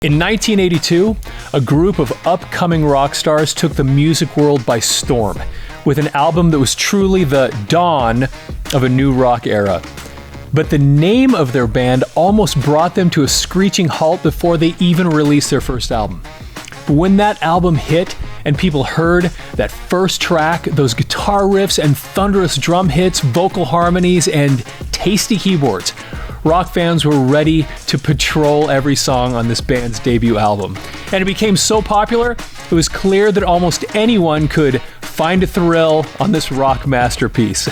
In 1982, a group of upcoming rock stars took the music world by storm with an album that was truly the dawn of a new rock era. But the name of their band almost brought them to a screeching halt before they even released their first album. But when that album hit and people heard that first track, those guitar riffs and thunderous drum hits, vocal harmonies, and tasty keyboards, rock fans were ready to patrol every song on this band's debut album. And it became so popular, it was clear that almost anyone could find a thrill on this rock masterpiece.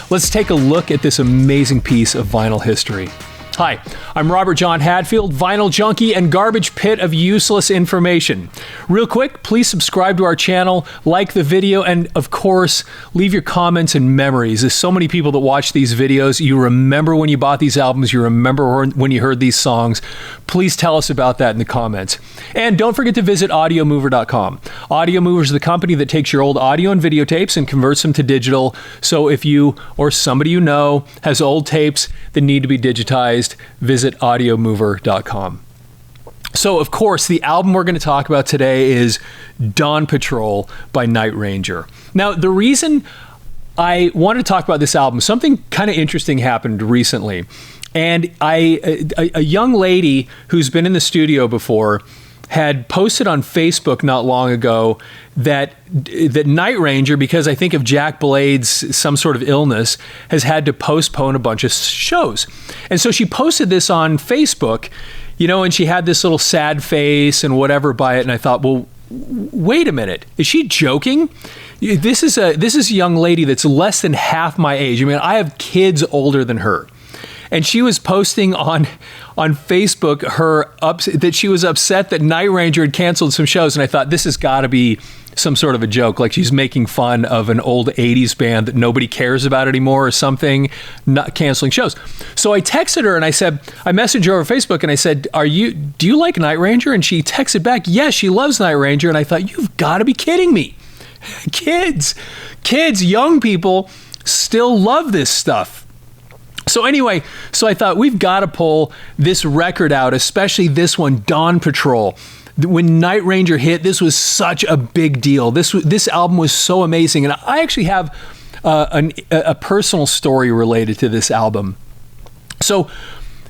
Let's take a look at this amazing piece of vinyl history. Hi, I'm Robert John Hadfield, vinyl junkie and garbage pit of useless information. Real quick, please subscribe to our channel, like the video, and of course, leave your comments and memories. There's so many people that watch these videos. You remember when you bought these albums, you remember when you heard these songs. Please tell us about that in the comments. And don't forget to visit audiomover.com. Audio Mover is the company that takes your old audio and videotapes and converts them to digital. So if you or somebody you know has old tapes that need to be digitized, visit audiomover.com. So, of course, the album we're going to talk about today is Dawn Patrol by Night Ranger. Now, the reason I wanted to talk about this album, something kind of interesting happened recently. And a young lady who's been in the studio before had posted on Facebook not long ago that Night Ranger, because I think of Jack Blade's some sort of illness, has had to postpone a bunch of shows. And so she posted this on Facebook, you know, and she had this little sad face and whatever by it. And I thought, well, wait a minute, is she joking? This is a young lady that's less than half my age. I mean, I have kids older than her. And she was posting on Facebook that she was upset that Night Ranger had canceled some shows. And I thought, this has got to be some sort of a joke, like she's making fun of an old 80s band that nobody cares about anymore or something, not canceling shows. So I texted her and I messaged her over Facebook and I said, do you like Night Ranger? And she texted back, yes, she loves Night Ranger. And I thought, you've got to be kidding me. Kids, young people still love this stuff. So anyway, I thought we've got to pull this record out, especially this one, Dawn Patrol. When Night Ranger hit, this was such a big deal. This album was so amazing. And I actually have a personal story related to this album. So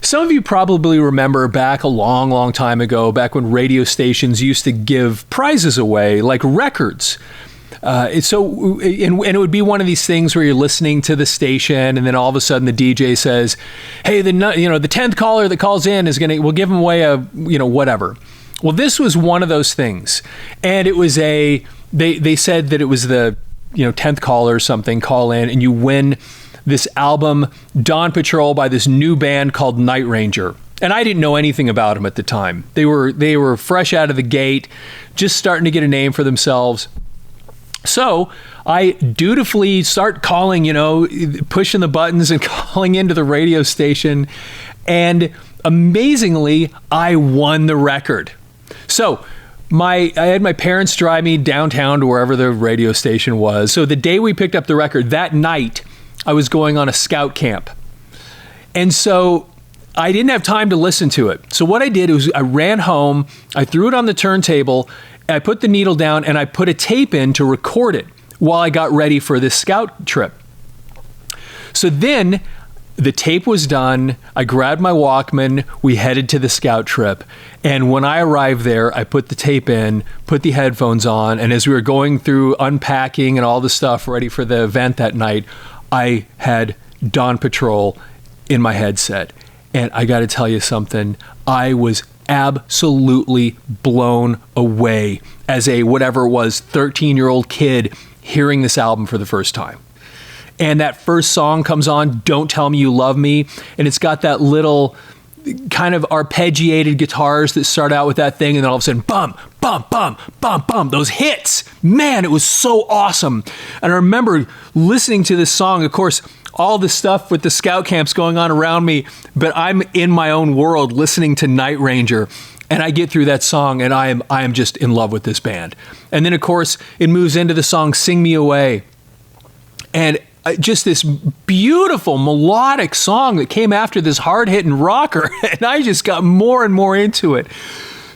some of you probably remember back a long, long time ago, back when radio stations used to give prizes away, like records. And it would be one of these things where you're listening to the station and then all of a sudden the DJ says, hey, the 10th caller that calls in we'll give him away a, whatever. Well, this was one of those things. And it was they said that it was the, 10th caller or something, call in and you win this album, Dawn Patrol, by this new band called Night Ranger. And I didn't know anything about them at the time. They were fresh out of the gate, just starting to get a name for themselves. So I dutifully start calling, pushing the buttons and calling into the radio station. And amazingly, I won the record. So I had my parents drive me downtown to wherever the radio station was. So the day we picked up the record, that night, I was going on a scout camp. And so I didn't have time to listen to it. So what I did was I ran home, I threw it on the turntable, I put the needle down and I put a tape in to record it while I got ready for this scout trip. So then the tape was done. I grabbed my Walkman. We headed to the scout trip. And when I arrived there, I put the tape in, put the headphones on. And as we were going through unpacking and all the stuff ready for the event that night, I had Dawn Patrol in my headset. And I got to tell you something. I was absolutely blown away as a, whatever it was, 13-year-old kid hearing this album for the first time. And that first song comes on, Don't Tell Me You Love Me, and it's got that little kind of arpeggiated guitars that start out with that thing, and then all of a sudden, bum, bum, bum, bum, bum, those hits. Man, it was so awesome. And I remember listening to this song, of course, all the stuff with the scout camps going on around me, but I'm in my own world listening to Night Ranger. And I get through that song and I am just in love with this band. And then of course it moves into the song Sing Me Away. And just this beautiful melodic song that came after this hard-hitting rocker. And I just got more and more into it.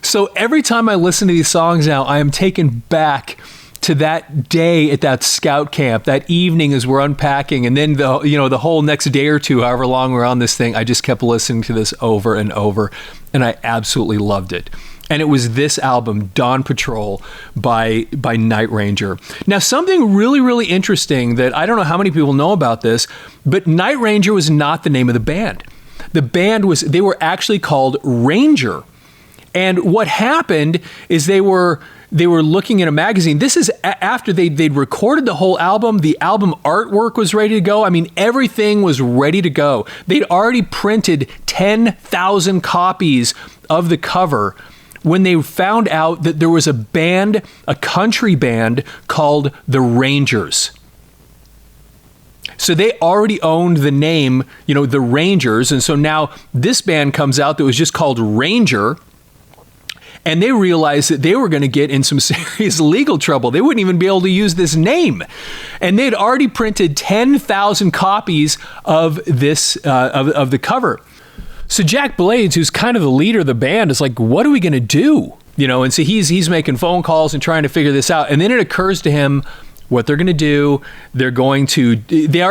So every time I listen to these songs now, I am taken back to that day at that scout camp, that evening as we're unpacking, and then the whole next day or two, however long we're on this thing, I just kept listening to this over and over, and I absolutely loved it. And it was this album, Dawn Patrol by Night Ranger. Now, something really, really interesting that I don't know how many people know about this, but Night Ranger was not the name of the band. The band they were actually called Ranger. And what happened is they were looking at a magazine. This is after they'd recorded the whole album. The album artwork was ready to go. I mean, everything was ready to go. They'd already printed 10,000 copies of the cover when they found out that there was a band, a country band called the Rangers. So they already owned the name, the Rangers. And so now this band comes out that was just called Ranger. And they realized that they were going to get in some serious legal trouble. They wouldn't even be able to use this name. And they'd already printed 10,000 copies of this, of the cover. So Jack Blades, who's kind of the leader of the band, is like, what are we going to do? And so he's making phone calls and trying to figure this out. And then it occurs to him what they're going to do. They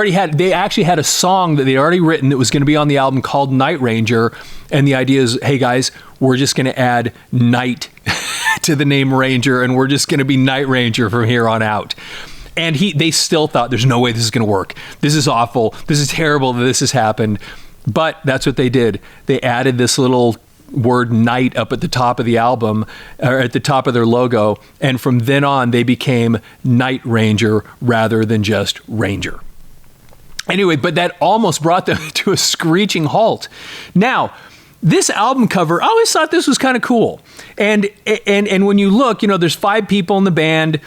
actually had a song that they'd already written that was going to be on the album called Night Ranger. And the idea is, hey guys, we're just going to add night to the name Ranger, and we're just going to be Night Ranger from here on out. And they still thought, there's no way this is going to work. This is awful. This is terrible that this has happened. But that's what they did. They added this little word night up at the top of the album, or at the top of their logo. And from then on, they became Night Ranger rather than just Ranger. Anyway, but that almost brought them to a screeching halt. Now, this album cover, I always thought this was kind of cool. And when you look, there's 5 people in the band.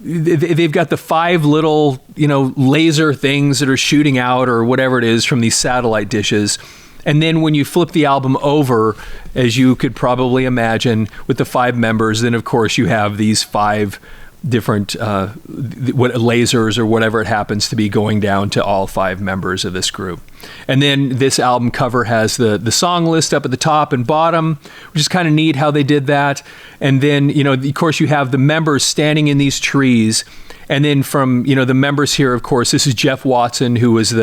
They've got the 5 little, laser things that are shooting out or whatever it is from these satellite dishes. And then when you flip the album over, as you could probably imagine, with the 5 members, then of course you have these 5 different lasers or whatever it happens to be going down to all 5 members of this group. And then this album cover has the song list up at the top and bottom, which is kind of neat how they did that. And then, of course, you have the members standing in these trees. And then from, the members here, of course, this is Jeff Watson, who was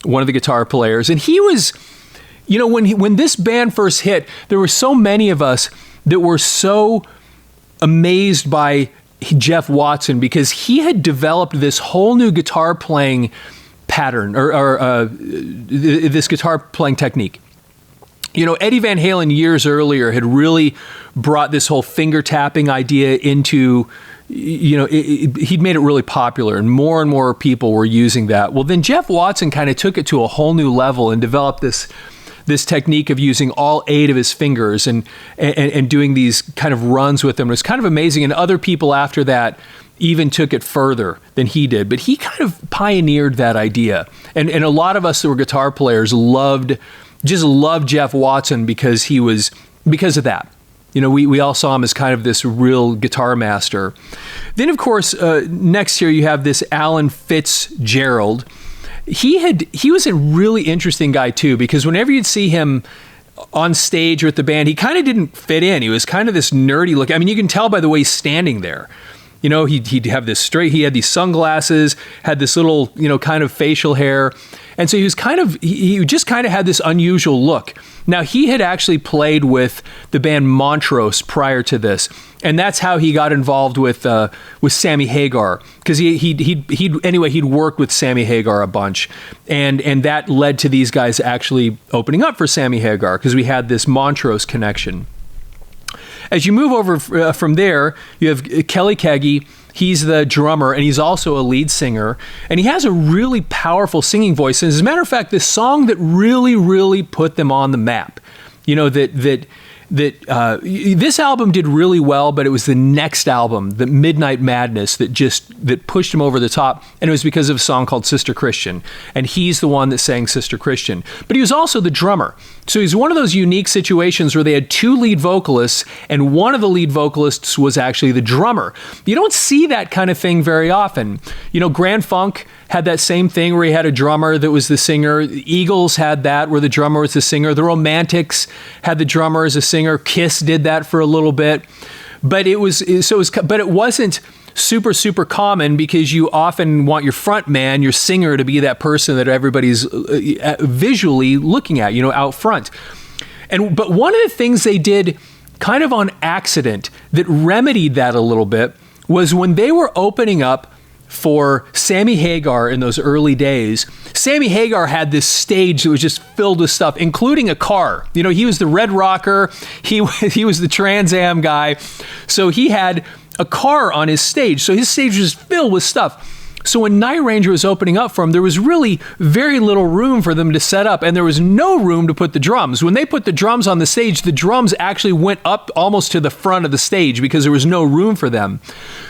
one of the guitar players. And he was, when this band first hit, there were so many of us that were so amazed by Jeff Watson, because he had developed this whole new guitar playing pattern or this guitar playing technique. Eddie Van Halen years earlier had really brought this whole finger tapping idea into, he'd made it really popular, and more people were using that. Well, then Jeff Watson kind of took it to a whole new level and developed this technique of using all 8 of his fingers and doing these kind of runs with them. It was kind of amazing. And other people after that even took it further than he did. But he kind of pioneered that idea. And a lot of us that were guitar players loved Jeff Watson because of that. We all saw him as kind of this real guitar master. Then, of course, next here you have this Alan Fitzgerald. He was a really interesting guy too, because whenever you'd see him on stage with the band, he kind of didn't fit in. He was kind of this nerdy look. I mean, you can tell by the way he's standing there. He'd have this he had these sunglasses, had this little, kind of facial hair. And so he just kind of had this unusual look. Now, he had actually played with the band Montrose prior to this. And that's how he got involved with Sammy Hagar, because he'd worked with Sammy Hagar a bunch, and that led to these guys actually opening up for Sammy Hagar, because we had this Montrose connection. As you move over from there, you have Kelly Keagy. He's the drummer, and he's also a lead singer, and he has a really powerful singing voice. And as a matter of fact, the song that really, really put them on the map, this album did really well, but it was the next album, the Midnight Madness, that pushed him over the top. And it was because of a song called Sister Christian. And he's the one that sang Sister Christian. But he was also the drummer. So he's one of those unique situations where they had 2 lead vocalists, and one of the lead vocalists was actually the drummer. You don't see that kind of thing very often. Grand Funk had that same thing where he had a drummer that was the singer. The Eagles had that where the drummer was the singer. The Romantics had the drummer as a singer. singer. Kiss did that for a little bit, but it wasn't super common, because you often want your front man, your singer, to be that person that everybody's visually looking at, out front. But one of the things they did kind of on accident that remedied that a little bit was when they were opening up for Sammy Hagar in those early days. Sammy Hagar had this stage that was just filled with stuff, including a car. He was the Red Rocker. He was the Trans Am guy. So he had a car on his stage. So his stage was filled with stuff. So when Night Ranger was opening up for him, there was really very little room for them to set up, and there was no room to put the drums. When they put the drums on the stage, the drums actually went up almost to the front of the stage because there was no room for them.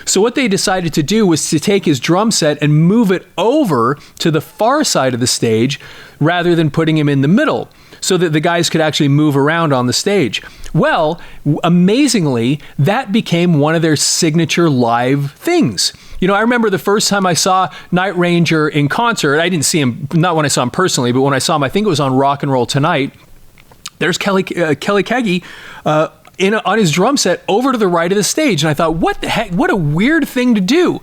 So what they decided to do was to take his drum set and move it over to the far side of the stage rather than putting him in the middle, so that the guys could actually move around on the stage. Well, amazingly, that became one of their signature live things. I remember the first time I saw Night Ranger in concert. I didn't see him, not when I saw him personally, but when I saw him, I think it was on Rock and Roll Tonight. There's Kelly Keagy on his drum set over to the right of the stage. And I thought, what the heck? What a weird thing to do.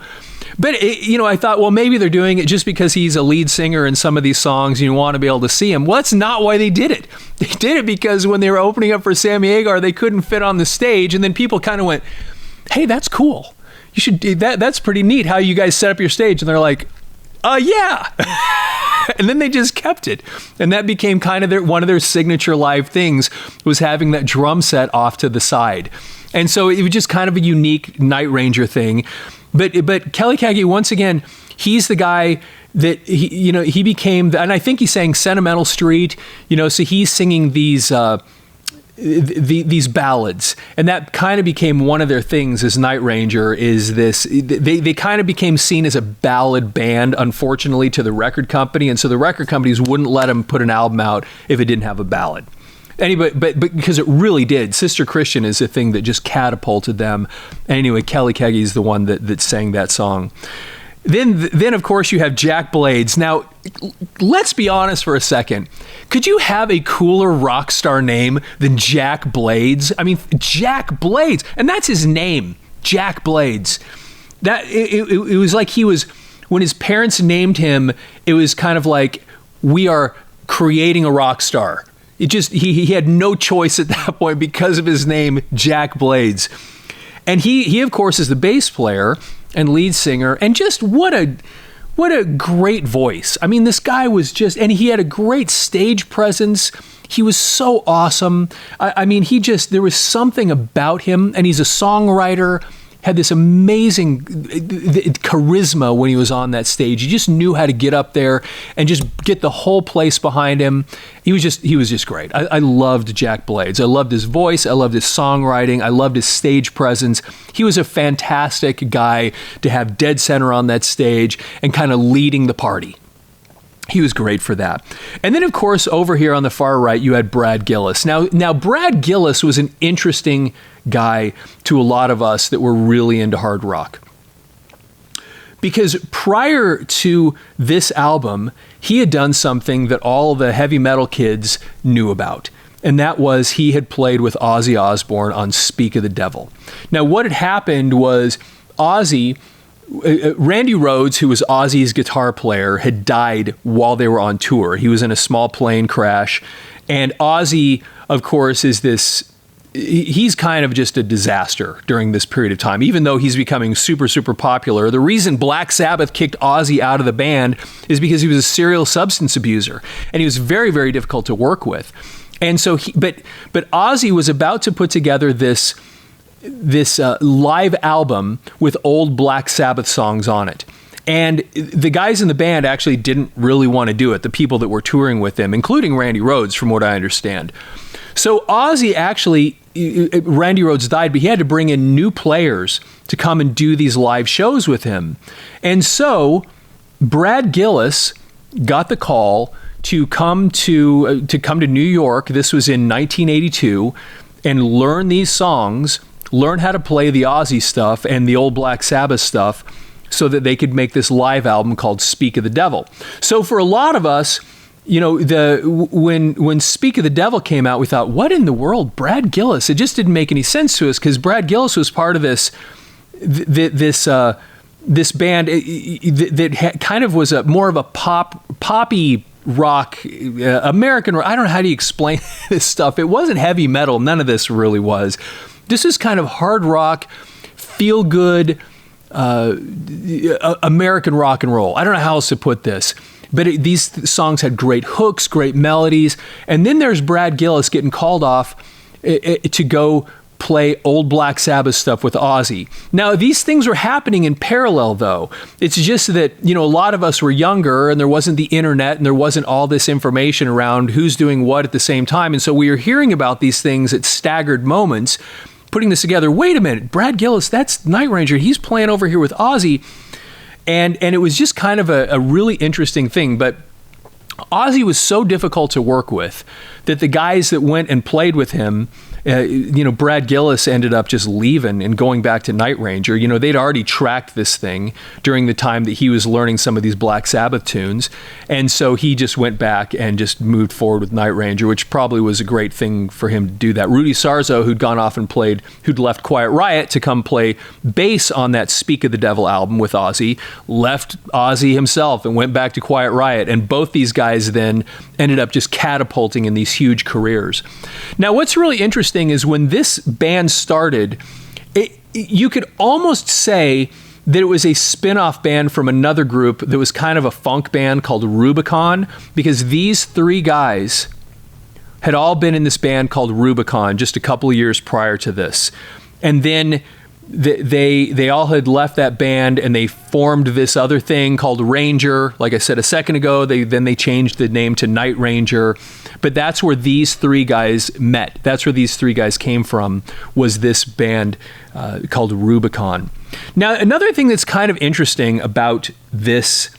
But, I thought, well, maybe they're doing it just because he's a lead singer in some of these songs and you want to be able to see him. Well, that's not why they did it. They did it because when they were opening up for Sammy Hagar, they couldn't fit on the stage. And then people kind of went, hey, that's cool. You should do that. That's pretty neat how you guys set up your stage. And they're like, yeah. And then they just kept it. And that became kind of one of their signature live things, was having that drum set off to the side. And so it was just kind of a unique Night Ranger thing. But Kelly Keagy, once again, he's the guy that he became, and I think he sang Sentimental Street, so he's singing these ballads, and that kind of became one of their things as Night Ranger. Is this they kind of became seen as a ballad band, unfortunately, to the record company, and so the record companies wouldn't let them put an album out if it didn't have a ballad. Anyway, but because it really did. Sister Christian is the thing that just catapulted them. Anyway, Kelly Keagy is the one that sang that song. Then of course you have Jack Blades. Now, let's be honest for a second. Could you have a cooler rock star name than Jack Blades? I mean, Jack Blades, and that's his name, Jack Blades. That it was like he was, when his parents named him, it was kind of like, we are creating a rock star. It just, he had no choice at that point because of his name, Jack Blades. And he of course is the bass player and lead singer, and just what a great voice. I mean, this guy was just, and he had a great stage presence. He was so awesome. I mean, there was something about him, and he's a songwriter, had this amazing charisma when he was on that stage. He just knew how to get up there and just get the whole place behind him. He was just great. I loved Jack Blades. I loved his voice. I loved his songwriting. I loved his stage presence. He was a fantastic guy to have dead center on that stage and kind of leading the party. He was great for that. And then, of course, over here on the far right, you had Brad Gillis. Now Brad Gillis was an interesting guy to a lot of us that were really into hard rock. Because prior to this album, he had done something that all the heavy metal kids knew about. And that was, he had played with Ozzy Osbourne on Speak of the Devil. Now, what had happened was Randy Rhoads, who was Ozzy's guitar player, had died while they were on tour. He was in a small plane crash. And Ozzy, of course, he's kind of just a disaster during this period of time. Even though he's becoming super, super popular, the reason Black Sabbath kicked Ozzy out of the band is because he was a serial substance abuser. And he was very, very difficult to work with. And so, but Ozzy was about to put together this live album with old Black Sabbath songs on it. And the guys in the band actually didn't really want to do it, the people that were touring with him, including Randy Rhoads, from what I understand. So Randy Rhoads died, but he had to bring in new players to come and do these live shows with him. And so Brad Gillis got the call to come to New York. This was in 1982, and learn these songs, learn how to play the Ozzy stuff and the old Black Sabbath stuff, so that they could make this live album called Speak of the Devil. So for a lot of us, when Speak of the Devil came out, we thought, what in the world, Brad Gillis? It just didn't make any sense to us because Brad Gillis was part of this band that kind of was more of a poppy rock, American rock. I don't know how to explain this stuff. It wasn't heavy metal. None of this really was. This is kind of hard rock, feel good, American rock and roll. I don't know how else to put this. But these songs had great hooks, great melodies. And then there's Brad Gillis getting called off to go play old Black Sabbath stuff with Ozzy. Now, these things were happening in parallel, though. It's just that, a lot of us were younger and there wasn't the internet and there wasn't all this information around who's doing what at the same time. And so we were hearing about these things at staggered moments, putting this together. Wait a minute, Brad Gillis, that's Night Ranger. He's playing over here with Ozzy. And it was just kind of a really interesting thing. But Ozzy was so difficult to work with that the guys that went and played with him, Brad Gillis ended up just leaving and going back to Night Ranger. They'd already tracked this thing during the time that he was learning some of these Black Sabbath tunes. And so he just went back and just moved forward with Night Ranger, which probably was a great thing for him to do that. Rudy Sarzo, who'd gone off and who'd left Quiet Riot to come play bass on that Speak of the Devil album with Ozzy, left Ozzy himself and went back to Quiet Riot. And both these guys then ended up just catapulting in these huge careers. Now, what's really interesting is when this band started, you could almost say that it was a spin-off band from another group that was kind of a funk band called Rubicon, because these three guys had all been in this band called Rubicon just a couple of years prior to this. And then they all had left that band and they formed this other thing called Ranger. Like I said a second ago, they changed the name to Night Ranger. But that's where these three guys met. That's where these three guys came from, was this band called Rubicon. Now, another thing that's kind of interesting about this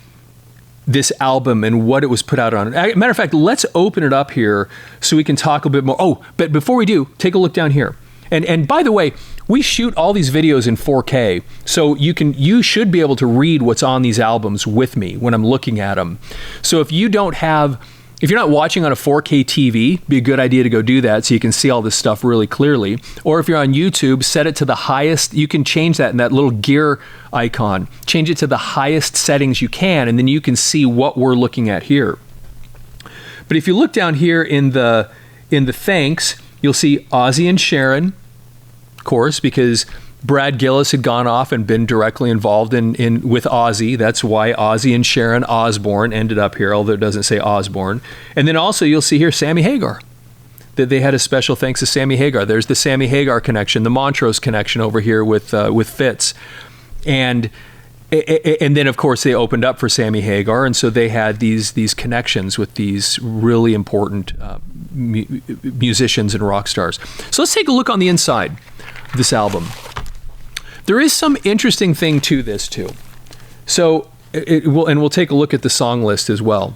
album and what it was put out on. Matter of fact, let's open it up here so we can talk a bit more. Oh, but before we do, take a look down here. And by the way, we shoot all these videos in 4K, so you should be able to read what's on these albums with me when I'm looking at them. So if you're not watching on a 4K TV, it'd be a good idea to go do that so you can see all this stuff really clearly. Or if you're on YouTube, set it to the highest. You can change that in that little gear icon. Change it to the highest settings you can, and then you can see what we're looking at here. But if you look down here in the thanks, you'll see Ozzy and Sharon, of course, because Brad Gillis had gone off and been directly involved with Ozzy. That's why Ozzy and Sharon Osbourne ended up here, although it doesn't say Osbourne. And then also you'll see here Sammy Hagar, that they had a special thanks to Sammy Hagar. There's the Sammy Hagar connection, the Montrose connection over here with Fitz. And then, of course, they opened up for Sammy Hagar, and so they had these connections with these really important musicians and rock stars. So let's take a look on the inside of this album. There is some interesting thing to this, too. So, we'll take a look at the song list as well.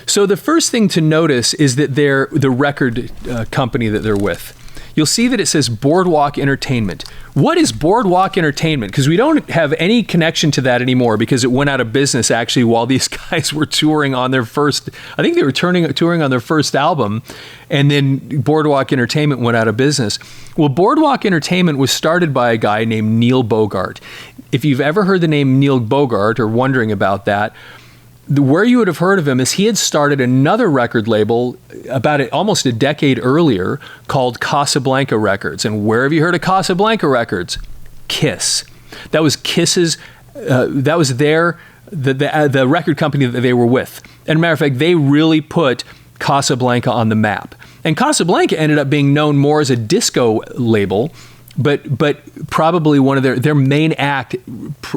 So the first thing to notice is that they're the record company that they're with. You'll see that it says Boardwalk Entertainment. What is Boardwalk Entertainment? Because we don't have any connection to that anymore because it went out of business actually while these guys were touring on their first, I think they were touring on their first album, and then Boardwalk Entertainment went out of business. Well, Boardwalk Entertainment was started by a guy named Neil Bogart. If you've ever heard the name Neil Bogart or wondering about that, where you would have heard of him is he had started another record label almost a decade earlier called Casablanca Records. And where have you heard of Casablanca Records? Kiss. That was Kiss's, that was the record company that they were with. And matter of fact, they really put Casablanca on the map. And Casablanca ended up being known more as a disco label, but probably one of their main act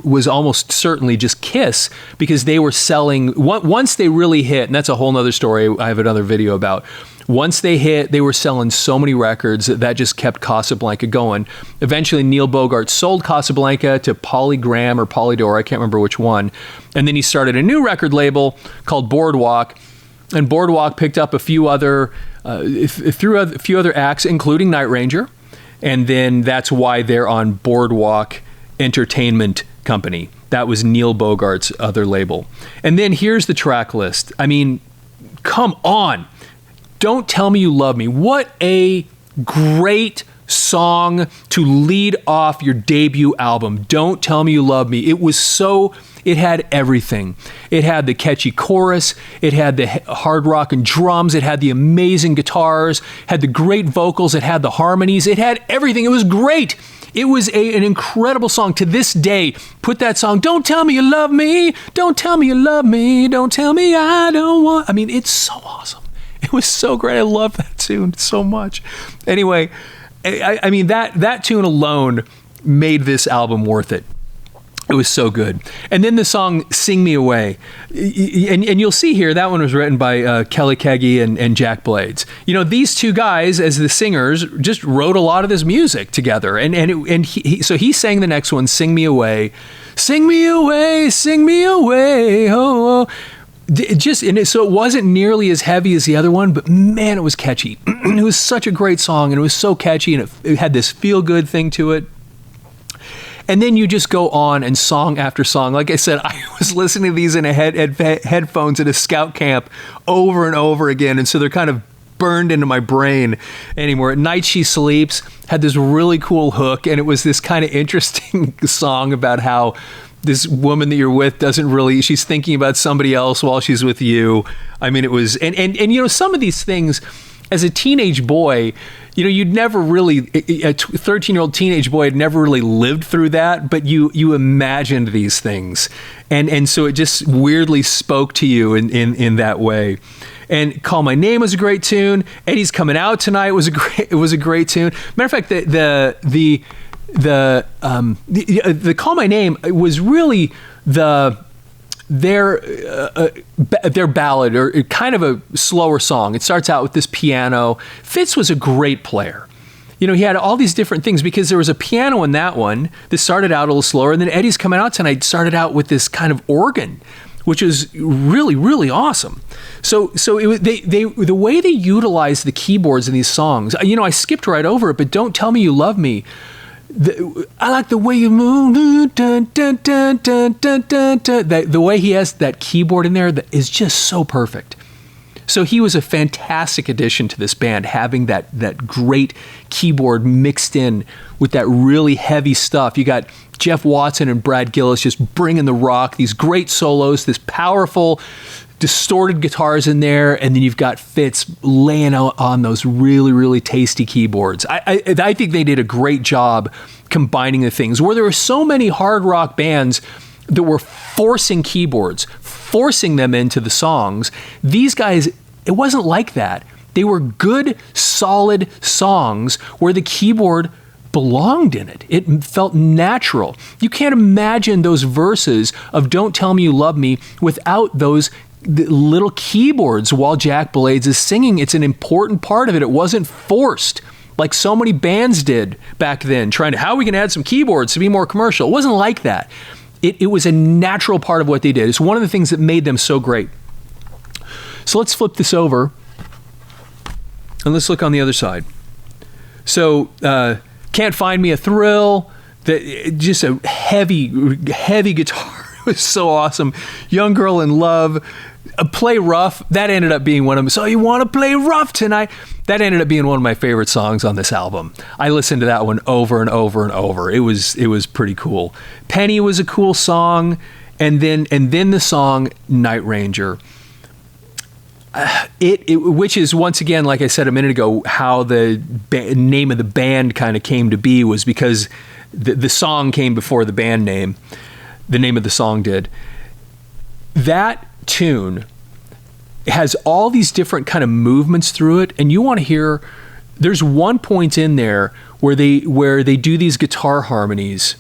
was almost certainly just Kiss, because they were selling, once they really hit, and that's a whole nother story I have another video about. Once they hit, they were selling so many records that just kept Casablanca going. Eventually, Neil Bogart sold Casablanca to Polygram or Polydor, I can't remember which one. And then he started a new record label called Boardwalk, and Boardwalk picked up a few other acts, including Night Ranger. And then that's why they're on Boardwalk Entertainment Company. That was Neil Bogart's other label. And then here's the track list. I mean, come on. Don't Tell Me You Love Me. What a great song to lead off your debut album. Don't Tell Me You Love Me. It had everything. It had the catchy chorus. It had the hard rock and drums. It had the amazing guitars, had the great vocals. It had the harmonies. It had everything. It was great. It was an incredible song. To this day, put that song, Don't Tell Me You Love Me. Don't tell me you love me. Don't tell me I don't want. I mean, it's so awesome. It was so great. I love that tune so much. Anyway, I mean, that tune alone made this album worth it. It was so good. And then the song Sing Me Away. And you'll see here, that one was written by Kelly Keagy and Jack Blades. You know, these two guys, as the singers, just wrote a lot of this music together. So he sang the next one, Sing Me Away. Sing me away, sing me away, oh, oh. So it wasn't nearly as heavy as the other one, but man, it was catchy. It was such a great song, and it was so catchy, and it had this feel-good thing to it. And then you just go on and song after song. Like I said, I was listening to these in headphones at a scout camp over and over again, and so they're kind of burned into my brain anymore. At Night She Sleeps had this really cool hook, and it was this kind of interesting song about how this woman that you're with she's thinking about somebody else while she's with you. I mean, it was, and you know, some of these things, as a teenage boy, you know, you'd never really, a 13-year-old teenage boy had never really lived through that, but you imagined these things. And so it just weirdly spoke to you in that way. And Call My Name was a great tune. Eddie's Coming Out Tonight was a great tune. Matter of fact, the Call My Name was really their ballad, or kind of a slower song. It starts out with this piano. Fitz was a great player. You know, he had all these different things because there was a piano in that one that started out a little slower, and then Eddie's Coming Out Tonight started out with this kind of organ, which was really, really awesome. So it was, the way they utilized the keyboards in these songs, you know, I skipped right over it, but Don't Tell Me You Love Me, I like the way you move, dun, dun, dun, dun, dun, dun, dun. The way he has that keyboard in there is just so perfect. So he was a fantastic addition to this band, having that great keyboard mixed in with that really heavy stuff. You got Jeff Watson and Brad Gillis just bringing the rock, these great solos, this powerful distorted guitars in there, and then you've got Fitz laying out on those really, really tasty keyboards. I think they did a great job combining the things. Where there were so many hard rock bands that were forcing keyboards, forcing them into the songs, these guys, it wasn't like that. They were good, solid songs where the keyboard belonged in it. It felt natural. You can't imagine those verses of Don't Tell Me You Love Me without those little keyboards while Jack Blades is singing. It's an important part of it. It wasn't forced like so many bands did back then, trying to, how we can add some keyboards to be more commercial. It wasn't like that. It was a natural part of what they did. It's one of the things that made them so great. So let's flip this over and let's look on the other side. So Can't Find Me a Thrill, just a heavy guitar. It was so awesome. Young Girl in Love, Play Rough, that ended up being one of them. So You Want to Play Rough Tonight? That ended up being one of my favorite songs on this album. I listened to that one over and over and over. It was pretty cool. Penny was a cool song, and then the song Night Ranger. Which is, once again, like I said a minute ago, how the name of the band kind of came to be, was because the song came before the band name. The name of the song did. That tune has all these different kind of movements through it, and you want to hear, there's one point in there where they do these guitar harmonies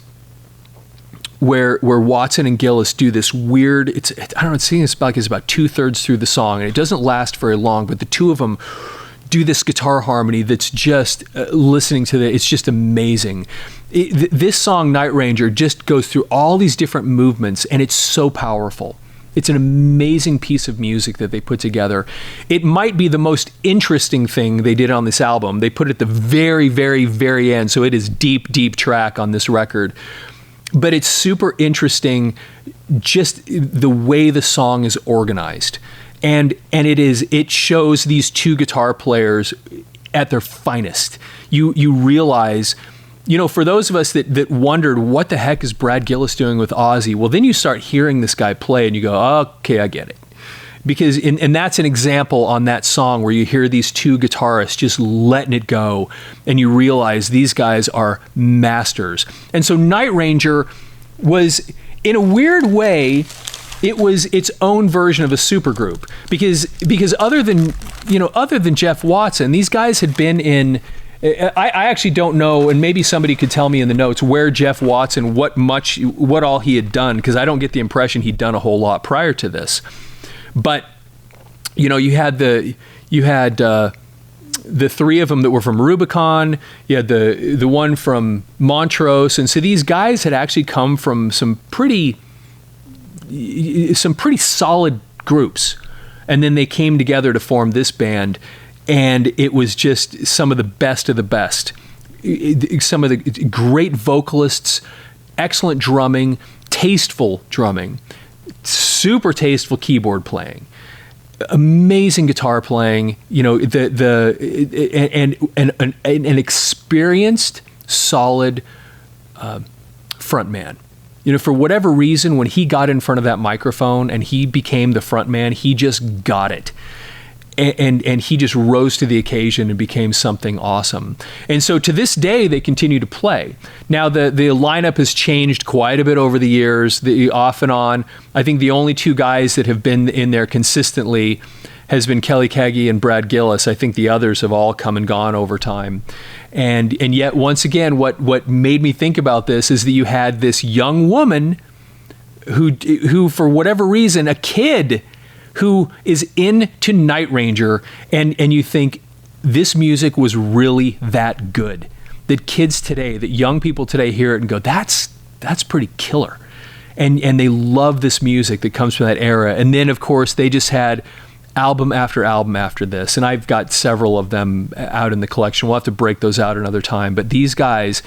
where Watson and Gillis do this weird, I don't know, it seems like it's about 2/3 through the song, and it doesn't last very long, but the two of them do this guitar harmony that's just, listening to it's just amazing. This song, Night Ranger, just goes through all these different movements, and it's so powerful. It's an amazing piece of music that they put together. It might be the most interesting thing they did on this album. They put it at the very, very, very end, so it is deep, deep track on this record. But it's super interesting, just the way the song is organized. it shows these two guitar players at their finest. You realize, for those of us that wondered what the heck is Brad Gillis doing with Ozzy, well, then you start hearing this guy play and you go, okay, I get it. Because, and that's an example on that song where you hear these two guitarists just letting it go, and you realize these guys are masters. And so Night Ranger was, in a weird way, it was its own version of a supergroup, because other than Jeff Watson, these guys had been in. I actually don't know, and maybe somebody could tell me in the notes where Jeff Watson, what all he had done, because I don't get the impression he'd done a whole lot prior to this. But you had the three of them that were from Rubicon. You had the one from Montrose, and so these guys had actually come from some pretty solid groups, and then they came together to form this band, and it was just some of the best of the best. Some of the great vocalists, excellent drumming, tasteful drumming, super tasteful keyboard playing, amazing guitar playing, an experienced, solid front man. For whatever reason, when he got in front of that microphone and he became the front man, he just got it. And he just rose to the occasion and became something awesome. And so to this day, they continue to play. Now, the lineup has changed quite a bit over the years, off and on. I think the only two guys that have been in there consistently has been Kelly Keagy and Brad Gillis. I think the others have all come and gone over time. And yet, once again, what made me think about this is that you had this young woman who for whatever reason, a kid who is into Night Ranger, and you think this music was really that good. That kids today, that young people today hear it and go, that's pretty killer. And they love this music that comes from that era. And then, of course, they just had album after album after this. And I've got several of them out in the collection. We'll have to break those out another time. But these guys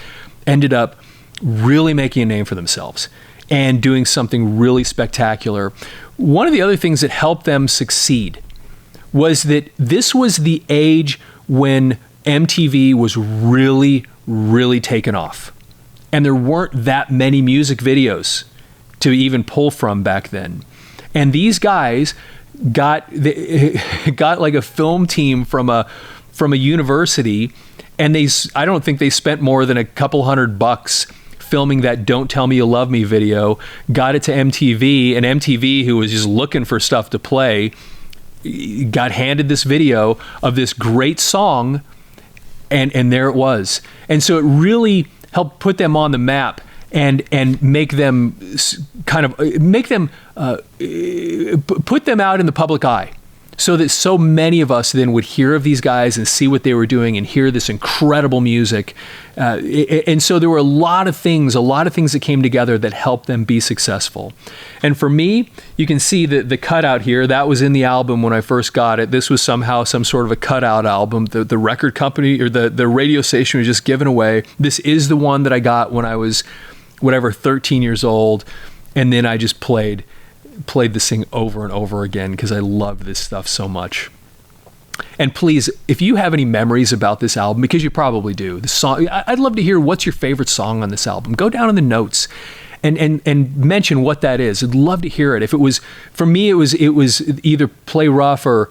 ended up really making a name for themselves and doing something really spectacular. One of the other things that helped them succeed was that this was the age when MTV was really, really taken off. And there weren't that many music videos to even pull from back then. And these guys got like a film team from a university, and I don't think they spent more than a couple $100 filming that Don't Tell Me You Love Me video, got it to MTV, and MTV, who was just looking for stuff to play, got handed this video of this great song, and there it was. And so it really helped put them on the map and make them put them out in the public eye, so that so many of us then would hear of these guys and see what they were doing and hear this incredible music. And so there were a lot of things that came together that helped them be successful. And for me, you can see the cutout here. That was in the album when I first got it. This was somehow some sort of a cutout album. The record company or the radio station was just giving away. This is the one that I got when I was, 13 years old. And then I just played this thing over and over again because I love this stuff so much. And please, if you have any memories about this album, because you probably do, the song, I'd love to hear what's your favorite song on this album. Go down in the notes and mention what that is. I'd love to hear it. If it was, for me, it was either Play Rough or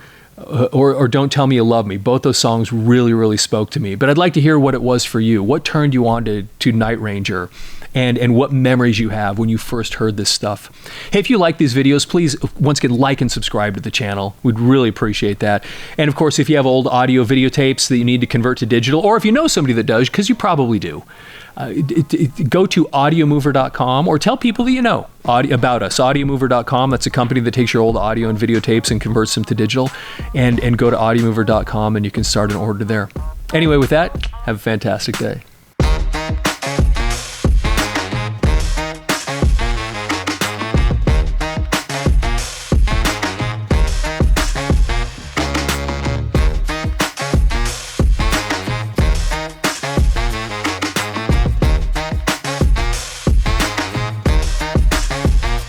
Don't Tell Me You Love Me. Both those songs really, really spoke to me. But I'd like to hear what it was for you. What turned you on to Night Ranger? And what memories you have when you first heard this stuff. Hey, if you like these videos, please, once again, like and subscribe to the channel. We'd really appreciate that. And of course, if you have old audio videotapes that you need to convert to digital, or if you know somebody that does, because you probably do, go to audiomover.com or tell people that you know about us. Audiomover.com, that's a company that takes your old audio and videotapes and converts them to digital. And go to audiomover.com and you can start an order there. Anyway, with that, have a fantastic day.